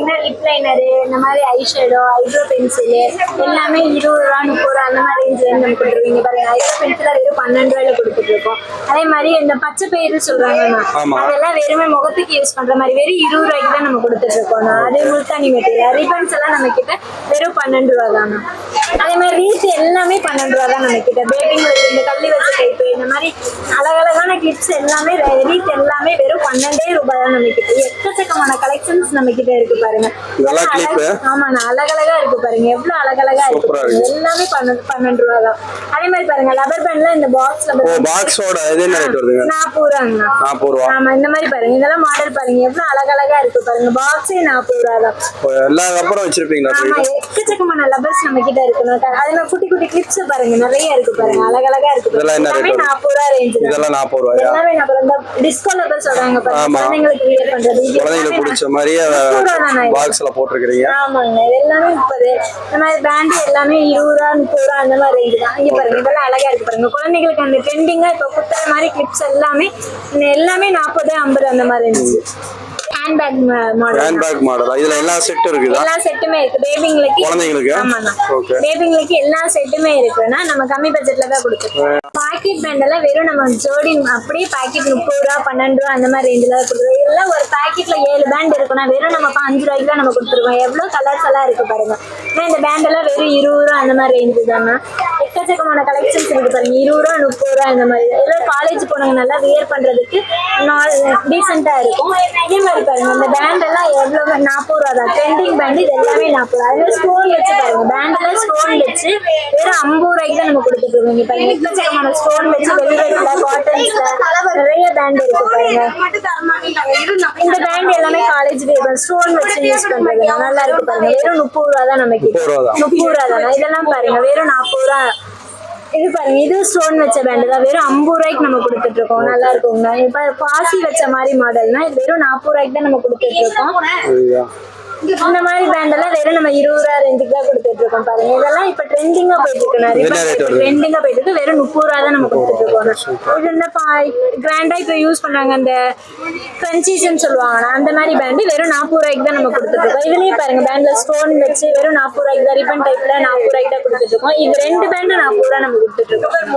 பாத்தீங்கன்னா lip liner இந்த மாதிரி ஐ ஷேடோ ஐப்ரோ பென்சில் எல்லாமே 20 ரூபா 30 ரூபா அந்த மாதிரி ரேஞ்சில் நம்ம கொடுத்துருவீங்க பாருங்க. ஐப்ரோ பென்சில் வெறும் 12 ரூபாயில கொடுத்துட்டு இருக்கோம். அதே மாதிரி இந்த பச்சை பயிறு சொல்றாங்கண்ணா, அதெல்லாம் வெறுமே முகத்துக்கு யூஸ் பண்ற மாதிரி வெறும் 20 ரூபாய்க்கு தான் நம்ம கொடுத்துட்டு இருக்கோம். அதே முல்தானி மெட்டீரியல் ரிபன்ஸ் எல்லாம் நம்ம கிட்ட வெறும் 12 ரூபா தான். அதே மாதிரி ரீத் எல்லாமே 12 ரூபா தான் நம்ம கிட்ட. பேபிங்களுக்கு இந்த கள்ளி வச்ச டைப்பு இந்த மாதிரி அழகழகான கிளிப்ஸ் எல்லாமே ரீத் எல்லாமே வெறும் 12 ரூபாய் தான் நம்ம கிட்ட. எக்கச்சக்கமான கலெக்ஷன்ஸ் நம்ம கிட்ட இருக்கு பாருங்க. ஆமாண்ணா, அழகழகா இருக்கு பாருங்க, எவ்வளவு அழகழகா இருக்கு. எல்லாமே 12 ரூபா தான். அதே மாதிரி பாருங்க லப்பர் பேண்ட்ல இந்த பாக்ஸ்ல 40 ரூபாங்கண்ணா. ஆமா, இந்த மாதிரி பாருங்க இதெல்லாம் மாடல் பாருங்க எவ்வளவு அழகழகா இருக்கு பாருங்க. பாக்ஸே 40 ரூபா தான். எல்லா ரப்பரும் வச்சிருப்பீங்களா? ஆமா, எக்கச்சக்கமான லப்பர்ஸ் நம்ம கிட்ட இருக்கு. அதே மாதிரி குட்டி குட்டி கிளிப்ஸ் பாருங்க நிறைய இருக்கு பாருங்க, அழகழகா இருக்கு. எல்லாமே 40 ரூபா ரேஞ்ச். இதெல்லாம் 40 ரூபாயா? எல்லாமே 40 ரூபா. டிஸ்கோ லப்பர் சொல்றாங்க பாருங்க, குழந்தைகளுக்கு வியர் பண்றது. குழந்தைகளுக்கு பிடிச்ச மாதிரியே பாக்ஸ்ல போட்டுருக்கீங்க. ஆமாங்க, எல்லாமே 30. இந்த மாதிரி பேண்ட் எல்லாமே 20 ரூபா 30 ரூபா அந்த மாதிரி ரேஞ்ச் தான். இங்க பாருங்க இதெல்லாம் அழகா இருக்கு பாருங்க. குழந்தைகளுக்கு அந்த ட்ரெண்டிங்கா இப்ப குத்துற மாதிரி கிளிப்ஸ் எல்லாமே 40 50 அந்த மாதிரி இருந்துச்சு. Handbag model. இதுல எல்லா செட்டும் இருக்குதா? எல்லா செட்டுமே இருக்கு பேபிங்களுக்கு, குழந்தைகளுக்கு. ஆமாண்ணா, பேபிங்களுக்கு எல்லா செட்டுமே இருக்குன்னா நம்ம கம்மி பட்ஜெட்ல தான் கொடுத்துருக்கோம். பாக்கெட் பேண்ட் எல்லாம் வெறும் நம்ம ஜோடி அப்படியே பாக்கெட் 30 ரூபா 12 ரூபா அந்த மாதிரி ரேஞ்சில் தான் கொடுத்துருக்கோம். இதெல்லாம் ஒரு பாக்கெட்ல 7 பேண்ட் இருக்குன்னா வெறும் நம்ம 5 ரூபாய்க்கு தான் நம்ம கொடுத்துருக்கோம். எவ்வளவு கலர்ஸ் எல்லாம் இருக்கு பாருங்க. இந்த பேண்ட் எல்லாம் வெறும் 20 ரூபா அந்த மாதிரி ரேஞ்சு தானே. எக்கச்சக்கமான கலெக்ஷன்ஸ் இருக்கு பாருங்க. 20 ரூபா 30 ரூபா இந்த மாதிரி. எல்லாம் காலேஜ் போனவங்க நல்லா வியர் பண்றதுக்கு டீசெண்டா இருக்கும். இதே மாதிரி பாருங்க இந்த பேண்ட் எல்லாம் எவ்வளவு 40 ரூபா தான். ட்ரெண்டிங் பேண்ட் இது எல்லாமே 40 ரூபா. அதே ஸ்டோன் வச்சு பாருங்க, பேண்ட்ல ஸ்டோன் வச்சு வெறும் 50 ரூபாய்க்கு தான் நம்ம கொடுத்துட்டு இருக்கோம். பாருங்க எக்கச்சக்கமான ஸ்டோன் வச்சு வெல்வெட்ல காட்டன்ஸ்ல நிறைய பேண்ட் இருக்கு பாருங்க. இந்த பேண்ட் எல்லாமே காலேஜ் ஸ்டோன் வச்சு யூஸ் பண்றது நல்லா இருக்கு பாருங்க. வெறும் 30 ரூபா தான் நம்ம கிட்ட. 30 ரூபா தான். இதெல்லாம் பாருங்க வெறும் 40 ரூபா. இது பாருங்க இது ஸ்டோன் வச்ச பேண்ட் தான் வெறும் 50 ரூபாய்க்கு நம்ம கொடுத்துட்டு இருக்கோம். நல்லா இருக்குங்க. இப்ப பாசி வச்ச மாதிரி மாடல்னா இது வெறும் 40 ரூபாய்க்கு தான் நம்ம கொடுத்துட்டு இருக்கோம். இந்த மாதிரி பேண்ட் எல்லாம் வெறும் நம்ம 20 ரூபா ரேஞ்சுக்கு தான் கொடுத்துட்டு இருக்கோம் பாருங்க. இதெல்லாம் இப்ப ட்ரெண்டிங்கா போயிட்டு இருக்கு. ட்ரெண்டிங்கா போயிட்டு இருக்கு. வெறும் 30 ரூபா தான் நம்ம கொடுத்துட்டு இருக்கோம். இது இந்த கிராண்டா இப்ப யூஸ் பண்றாங்க அந்த கிரன்ச்சீஸ்ன்னு சொல்லுவாங்க, அந்த மாதிரி பேண்ட் வெறும் 40 ரூபாய்க்கு தான் நம்ம கொடுத்துட்டு இருக்கோம். இதுலயே பாருங்க பேண்ட்ல ஸ்டோன் வச்சு வெறும் 40 ரூபாய்க்கு தான். ரிப்பன் டைப்ல 40 ரூபாய்க்கு தான் கொடுத்துட்டு இருக்கோம். இது 2 பேண்ட் 40 ரூபா நம்ம கொடுத்துட்டு இருக்கோம்.